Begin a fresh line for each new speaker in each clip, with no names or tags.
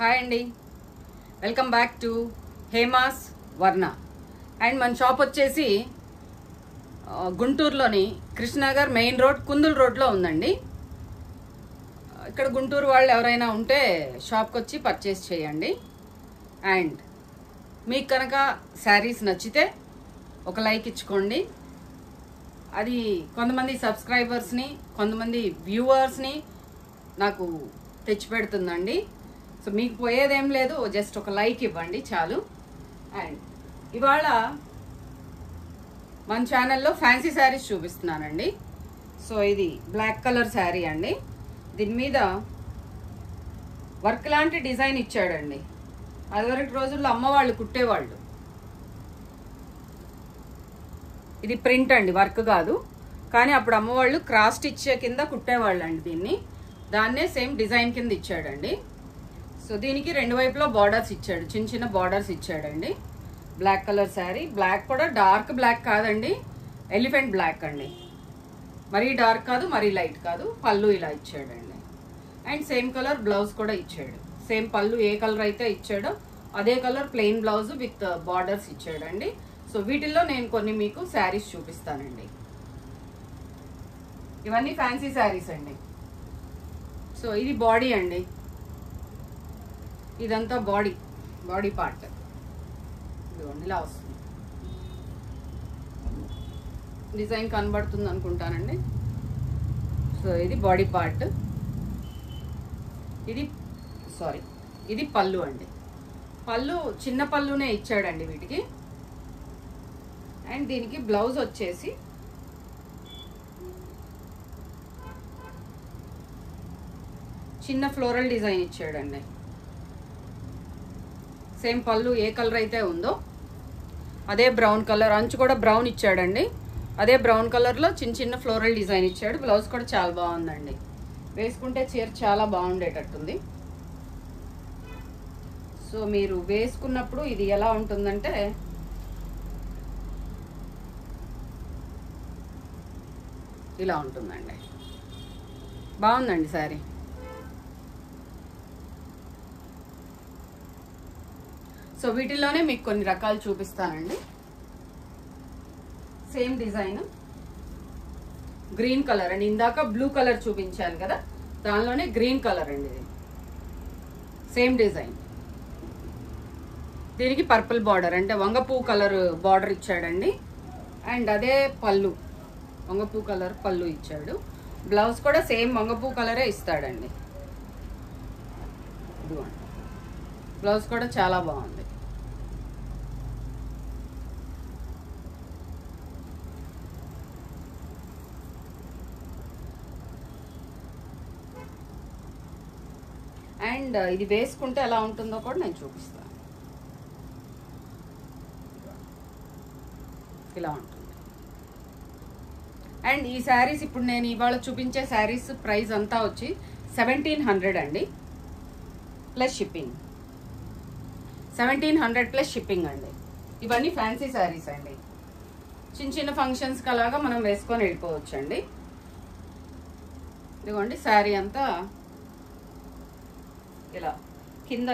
Hi అండి, welcome back to Hema's వర్ణ. And మన షాప్ వచ్చేసి గుంటూరులోని కృష్ణనగర్ మెయిన్ రోడ్ కుందుల్ రోడ్లో ఉందండి. ఇక్కడ గుంటూరు వాళ్ళు ఎవరైనా ఉంటే షాప్కి వచ్చి పర్చేస్ చేయండి. అండ్ మీకు కనుక శారీస్ నచ్చితే ఒక లైక్ ఇచ్చుకోండి. అది కొంతమంది సబ్స్క్రైబర్స్ని కొంతమంది వ్యూవర్స్ని నాకు తెచ్చిపెడుతుందండి. సో మీకు పోయేదేం లేదు, జస్ట్ ఒక లైక్ ఇవ్వండి చాలు. అండ్ ఇవాళ మన ఛానల్లో ఫ్యాన్సీ శారీస్ చూపిస్తున్నానండి. సో ఇది బ్లాక్ కలర్ శారీ అండి. దీని మీద వర్క్ లాంటి డిజైన్ ఇచ్చాడండి. అదివరకు రోజుల్లో అమ్మవాళ్ళు కుట్టేవాళ్ళు. ఇది ప్రింట్ అండి, వర్క్ కాదు. కానీ అప్పుడు అమ్మవాళ్ళు క్రాస్ స్టిచ్ కింద కుట్టేవాళ్ళు అండి దీన్ని. దాన్నే సేమ్ డిజైన్ కింద ఇచ్చాడండి. సో దీనికి రెండు వైపులో బార్డర్స్ ఇచ్చాడు, చిన్న చిన్న బార్డర్స్ ఇచ్చాడండి. Black colour sari. బ్లాక్ కూడా డార్క్ బ్లాక్ కాదండి, ఎలిఫెంట్ బ్లాక్ అండి. మరీ డార్క్ కాదు, మరీ లైట్ కాదు. పళ్ళు ఇలా ఇచ్చాడండి. అండ్ సేమ్ కలర్ బ్లౌజ్ కూడా ఇచ్చాడు. సేమ్ పళ్ళు ఏ కలర్ అయితే ఇచ్చాడో అదే colour plain blouse with borders ఇచ్చాడండి. సో వీటిల్లో నేను కొన్ని మీకు శారీస్ చూపిస్తానండి. ఇవన్నీ ఫ్యాన్సీ శారీస్ అండి. సో ఇది బాడీ అండి, ఇదంతా బాడీ పార్ట్. ఇదిగోండి ఇలా వస్తుంది. డిజైన్ కనబడుతుంది అనుకుంటానండి. సో ఇది బాడీ పార్ట్. ఇది పళ్ళు అండి. పళ్ళు చిన్న పళ్ళునే ఇచ్చాడండి వీటికి. అండ్ దీనికి బ్లౌజ్ వచ్చేసి చిన్న ఫ్లోరల్ డిజైన్ ఇచ్చాడండి. సేమ్ పళ్ళు ఏ కలర్ అయితే ఉందో అదే బ్రౌన్ కలర్, అంచు కూడా బ్రౌన్ ఇచ్చాడండి. అదే బ్రౌన్ కలర్లో చిన్న చిన్న ఫ్లోరల్ డిజైన్ ఇచ్చాడు. బ్లౌజ్ కూడా చాలా బాగుందండి. వేసుకుంటే చీర చాలా బాగుండేటట్టుంది. సో మీరు వేసుకున్నప్పుడు ఇది ఎలా ఉంటుందంటే ఇలా ఉంటుందండి. బాగుందండి శారీ. సో వీటిల్లోనే మీకు కొన్ని రకాలు చూపిస్తానండి. సేమ్ డిజైన్ గ్రీన్ కలర్ అండి. ఇందాక బ్లూ కలర్ చూపించాను కదా, దానిలోనే గ్రీన్ కలర్ అండి. ఇది సేమ్ డిజైన్. దీనికి పర్పుల్ బార్డర్ అంటే వంగపూ కలర్ బార్డర్ ఇచ్చాడండి. అండ్ అదే పళ్ళు, వంగపూ కలర్ పళ్ళు ఇచ్చాడు. బ్లౌజ్ కూడా సేమ్ వంగపూ కలరే ఇస్తాడండి. బ్లౌజ్ కూడా చాలా బాగుంది. అండ్ ఇది వేసుకుంటే ఎలా ఉంటుందో కూడా నేను చూపిస్తాను. ఇలా ఉంటుంది. అండ్ ఈ శారీస్ ఇప్పుడు నేను ఇవాళ చూపించే శారీస్ ప్రైస్ అంతా వచ్చి 1700 అండి, ప్లస్ షిప్పింగ్. 1700 ప్లస్ షిప్పింగ్ అండి. ఇవన్నీ ఫ్యాన్సీ శారీస్ అండి. చిన్న చిన్న ఫంక్షన్స్కి అలాగా మనం వేసుకొని వెళ్ళిపోవచ్చు అండి. ఇదిగోండి శారీ అంతా ఇలా కింద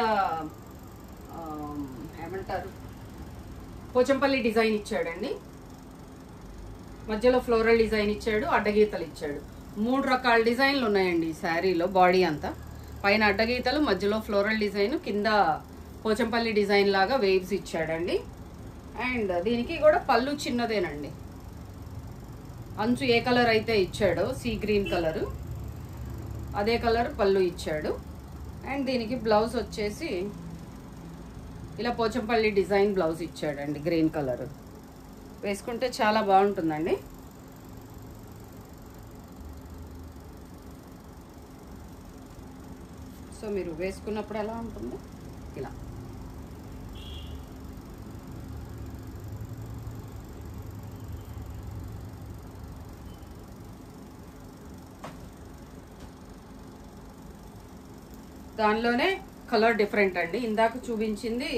ఏమంటారు పోచంపల్లి డిజైన్ ఇచ్చాడండి. మధ్యలో ఫ్లోరల్ డిజైన్ ఇచ్చాడు, అడ్డగీతలు ఇచ్చాడు. 3 రకాల డిజైన్లు ఉన్నాయండి ఈ శారీలో. బాడీ అంతా పైన అడ్డగీతలు, మధ్యలో ఫ్లోరల్ డిజైన్, కింద పోచంపల్లి డిజైన్ లాగా వేవ్స్ ఇచ్చాడండి. అండ్ దీనికి కూడా పళ్ళు చిన్నదేనండి. అంచు ఏ కలర్ అయితే ఇచ్చాడో సీ గ్రీన్ కలరు, అదే కలర్ పళ్ళు ఇచ్చాడు. అండ్ దీనికి బ్లౌజ్ వచ్చేసి ఇలా పోచంపల్లి డిజైన్ బ్లౌజ్ ఇచ్చాడండి, గ్రీన్ కలర్. వేసుకుంటే చాలా బాగుంటుందండి. సో మీరు వేసుకున్నప్పుడు ఎలా ఉంటుంది ఇలా. దానిలోనే కలర్ డిఫరెంట్ అండి. ఇందాక చూపించింది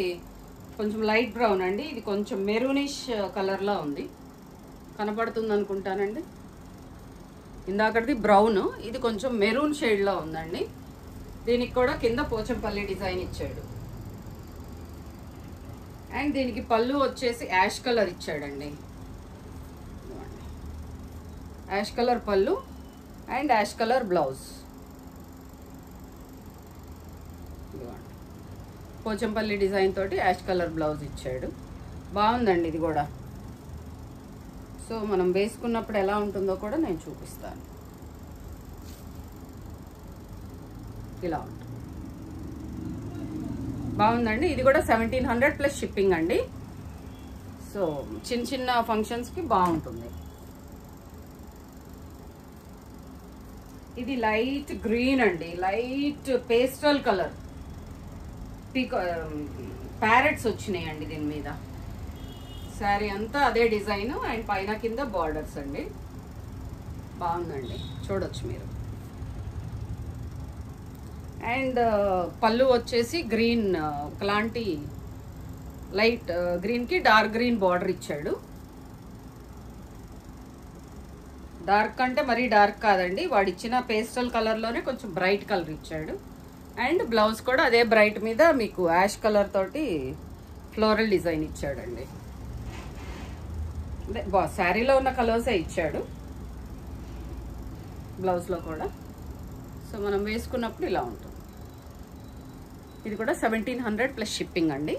కొంచెం లైట్ బ్రౌన్ అండి. ఇది కొంచెం మెరూనిష్ కలర్లో ఉంది, కనపడుతుంది అనుకుంటానండి. ఇందాకటిది బ్రౌన్, ఇది కొంచెం మెరూన్ షేడ్లో ఉందండి. దీనికి కూడా కింద పోచంపల్లి డిజైన్ ఇచ్చాడు. అండ్ దీనికి పళ్ళు వచ్చేసి యాష్ కలర్ ఇచ్చాడండి. యాష్ కలర్ పళ్ళు and ash colour blouse. Pochampally design తోటి యాష్ కలర్ బ్లౌజ్ ఇచ్చాడు. బాగుందండి ఇది కూడా. సో మనం వేసుకున్నప్పుడు ఎలా ఉంటుందో కూడా నేను చూపిస్తాను. ఇలా ఉంటుంది, బాగుందండి. ఇది కూడా 1700 ప్లస్ షిప్పింగ్ అండి. సో చిన్న చిన్న ఫంక్షన్స్కి బాగుంటుంది. ఇది లైట్ గ్రీన్ అండి, లైట్ పేస్టల్ కలర్. ప్యారెట్స్ వచ్చినాయండి దీని మీద. శారీ అంతా అదే డిజైన్ అండ్ పైన కింద బార్డర్స్ అండి. బాగుందండి, చూడొచ్చు మీరు. అండ్ పళ్ళు వచ్చేసి గ్రీన్, ఒకలాంటి లైట్ గ్రీన్కి డార్క్ గ్రీన్ బార్డర్ ఇచ్చాడు. డార్క్ అంటే మరీ డార్క్ కాదండి, వాడు ఇచ్చిన పేస్టల్ కలర్లోనే కొంచెం బ్రైట్ కలర్ ఇచ్చాడు. అండ్ బ్లౌజ్ కూడా అదే బ్రైట్ మీద మీకు యాష్ కలర్ తోటి ఫ్లోరల్ డిజైన్ ఇచ్చాడండి. అదే శారీలో ఉన్న కలర్సే ఇచ్చాడు బ్లౌజ్లో కూడా. సో మనం వేసుకున్నప్పుడు ఇలా ఉంటుంది. ఇది కూడా 1700 ప్లస్ షిప్పింగ్ అండి.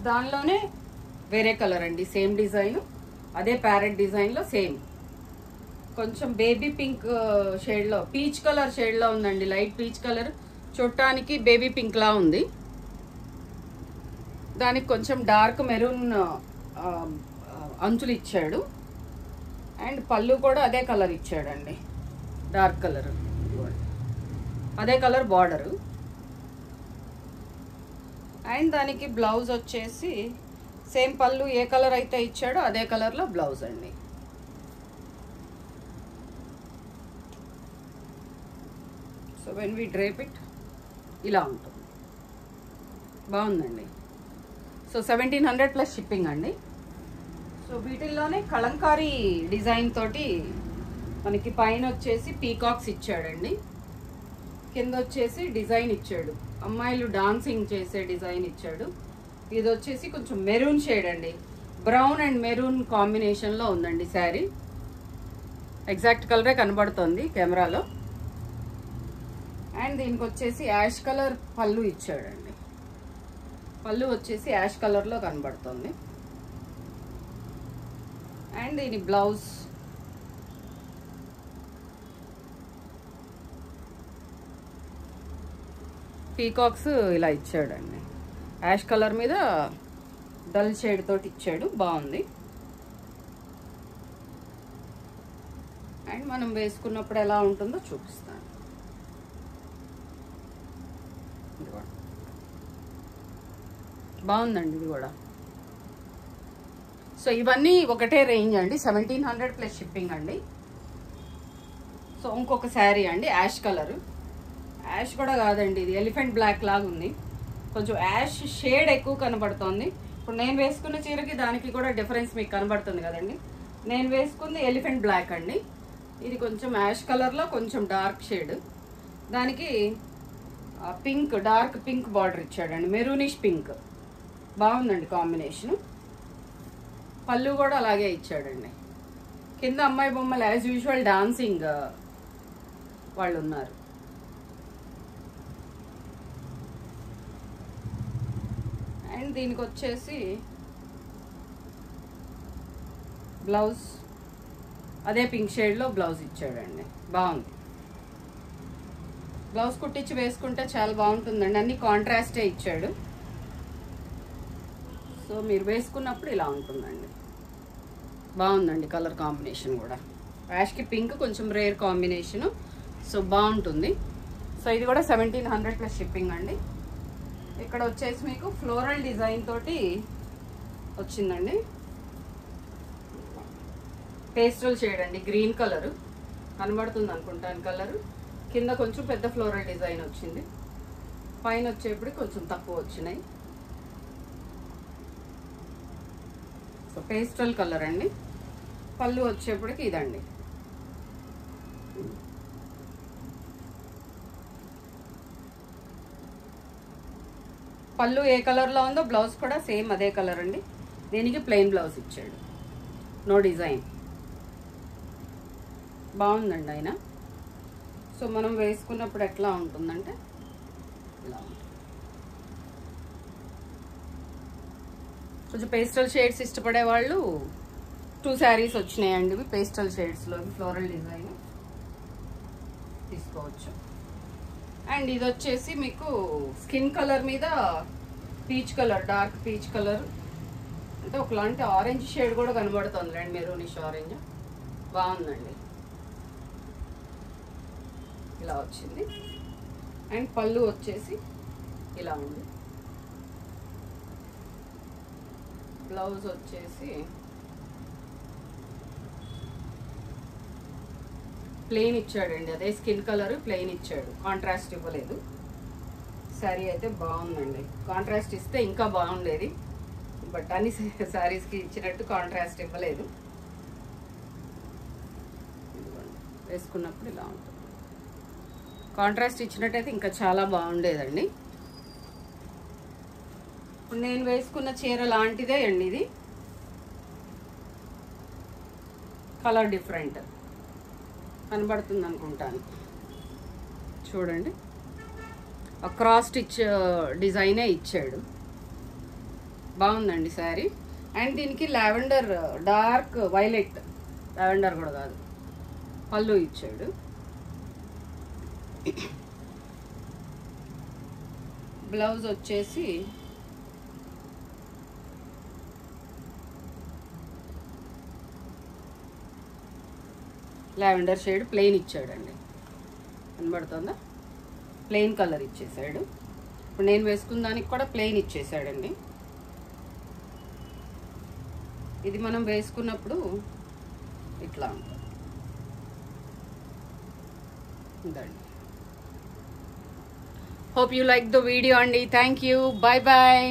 దానిలోనే వేరే కలర్ అండి, సేమ్ డిజైన్, అదే ప్యారెట్ డిజైన్లో సేమ్ కొంచెం బేబీ పింక్ షేడ్లో, పీచ్ కలర్ షేడ్లో ఉందండి. లైట్ పీచ్ కలర్, చూడటానికి బేబీ పింక్ లా ఉంది. దానికి కొంచెం డార్క్ మెరూన్ అంచులు ఇచ్చాడు. అండ్ పళ్ళు కూడా అదే కలర్ ఇచ్చాడండి, డార్క్ కలర్, అదే కలర్ బార్డరు. అండ్ దానికి బ్లౌజ్ వచ్చేసి సేమ్ పళ్ళు ఏ కలర్ అయితే ఇచ్చాడో అదే కలర్లో బ్లౌజ్ అండి. So when we drape it ఇలా ఉంటుంది, బాగుందండి. సో 1700 ప్లస్ షిప్పింగ్ అండి. సో వీటిల్లోనే కలంకారీ డిజైన్ తోటి మనకి పైన వచ్చేసి పీకాక్స్ ఇచ్చాడండి, కింద వచ్చేసి డిజైన్ ఇచ్చాడు, అమ్మాయిలు డాన్సింగ్ చేసే డిజైన్ ఇచ్చాడు. ఇది వచ్చేసి కొంచెం మెరూన్ షేడ్ అండి, బ్రౌన్ అండ్ మెరూన్ కాంబినేషన్లో ఉందండి శారీ. ఎగ్జాక్ట్ కలరే కనబడుతుంది కెమెరాలో. అండ్ దీనికి వచ్చేసి యాష్ కలర్ పళ్ళు ఇచ్చాడండి, పళ్ళు వచ్చేసి యాష్ కలర్లో కనబడుతుంది. అండ్ దీని బ్లౌజ్ పీకాక్స్ ఇలా ఇచ్చాడండి, యాష్ కలర్ మీద డల్ షేడ్ తోటి ఇచ్చాడు, బాగుంది. అండ్ మనం వేసుకున్నప్పుడు ఎలా ఉంటుందో చూపిస్తాను. బాగుందండి ఇది కూడా. సో ఇవన్నీ ఒకటే రేంజ్ అండి, 1700 ప్లస్ షిప్పింగ్ అండి. సో ఇంకొక శారీ అండి, యాష్ కలర్. యాష్ కూడా కాదండి, ఇది ఎలిఫెంట్ బ్లాక్ లాగా ఉంది, కొంచెం యాష్ షేడ్ ఎక్కువ కనబడుతోంది. ఇప్పుడు నేను వేసుకున్న చీరకి దానికి కూడా డిఫరెన్స్ మీకు కనబడుతుంది కదండి. నేను వేసుకుంది ఎలిఫెంట్ బ్లాక్ అండి, ఇది కొంచెం యాష్ కలర్లో కొంచెం డార్క్ షేడ్. దానికి పింక్, డార్క్ పింక్ బార్డర్ ఇచ్చాడండి, మెరూనిష్ పింక్, బాగుందండి కాంబినేషన్. పళ్ళు కూడా అలాగే ఇచ్చాడండి. కింద అమ్మాయి బొమ్మలు యాజ్ యూజువల్ డాన్సింగ్ వాళ్ళు ఉన్నారు. అండ్ దీనికి వచ్చేసి బ్లౌజ్ అదే పింక్ షేడ్లో బ్లౌజ్ ఇచ్చాడండి, బాగుంది. బ్లౌజ్ కుట్టించి వేసుకుంటే చాలా బాగుంటుందండి, అన్ని కాంట్రాస్టే ఇచ్చాడు. సో మీరు వేసుకున్నప్పుడు ఇలా ఉంటుందండి, బాగుందండి కలర్ కాంబినేషన్ కూడా. యాష్కి పింక్ కొంచెం రేర్ కాంబినేషను, సో బాగుంటుంది. సో ఇది కూడా 1700 ప్లస్ షిప్పింగ్ అండి. ఇక్కడ వచ్చేసి మీకు ఫ్లోరల్ డిజైన్ తోటి వచ్చిందండి, పేస్టల్ షేడ్ అండి, గ్రీన్ కలర్ కనబడుతుంది అనుకుంటాను కలరు. కింద కొంచెం పెద్ద ఫ్లోరల్ డిజైన్ వచ్చింది, పైన వచ్చేప్పుడు కొంచెం తక్కువ వచ్చినాయి. సో పేస్టల్ కలర్ అండి. పళ్ళు వచ్చేప్పటికి ఇదండి, పళ్ళు ఏ కలర్లో ఉందో బ్లౌజ్ కూడా సేమ్ అదే కలర్ అండి. దీనికి ప్లెయిన్ బ్లౌజ్ ఇచ్చాడు, నో డిజైన్. బాగుందండి ఆయన. సో మనం వేసుకున్నప్పుడు ఎట్లా ఉంటుందంటే ఇలా ఉంటుంది. కొంచెం పేస్టల్ షేడ్స్ ఇష్టపడే వాళ్ళు 2 శారీస్ వచ్చినాయండి ఇవి పేస్టల్ షేడ్స్లో, ఫ్లోరల్ డిజైన్ తీసుకోవచ్చు. అండ్ ఇది వచ్చేసి మీకు స్కిన్ కలర్ మీద peach colour, dark peach colour అంటే ఒకలాంటి ఆరెంజ్ షేడ్ కూడా కనబడుతుంది రండి, మెరూనిష్ ఆరెంజ్. బాగుందండి, ఇలా వచ్చింది. అండ్ పళ్ళు వచ్చేసి ఇలా ఉంది. బ్లౌజ్ వచ్చేసి ప్లెయిన్ ఇచ్చాడండి, అదే స్కిన్ కలర్ ప్లెయిన్ ఇచ్చాడు, కాంట్రాస్ట్ ఇవ్వలేదు. శారీ అయితే బాగుందండి, కాంట్రాస్ట్ ఇస్తే ఇంకా బాగుండేది, బట్ అన్ని శారీస్కి ఇచ్చినట్టు కాంట్రాస్ట్ ఇవ్వలేదు. వేసుకున్నప్పుడు ఇలా ఉంటుంది, కాంట్రాస్ట్ ఇచ్చినట్టయితే ఇంకా చాలా బాగుండేదండి. ఇప్పుడు నేను వేసుకున్న చీర లాంటిదే అండి ఇది, కలర్ డిఫరెంట్ కనబడుతుంది అనుకుంటాను. చూడండి, క్రాస్ స్టిచ్ డిజైనే ఇచ్చాడు, బాగుందండి శారీ. అండ్ దీనికి లావెండర్, డార్క్ వైలెట్, లావెండర్ కూడా కాదు, పళ్ళు ఇచ్చాడు. బ్లౌజ్ వచ్చేసి లావెండర్ షేడ్ ప్లెయిన్ ఇచ్చాడండి, కనబడుతుందా? ప్లెయిన్ కలర్ ఇచ్చేసాడు. ఇప్పుడు నేను వేసుకున్న దానికి కూడా ప్లెయిన్ ఇచ్చేసాడండి. ఇది మనం వేసుకున్నప్పుడు ఇట్లా ఉంటుంది. Hope you like the video, Andy. Thank you. Bye bye.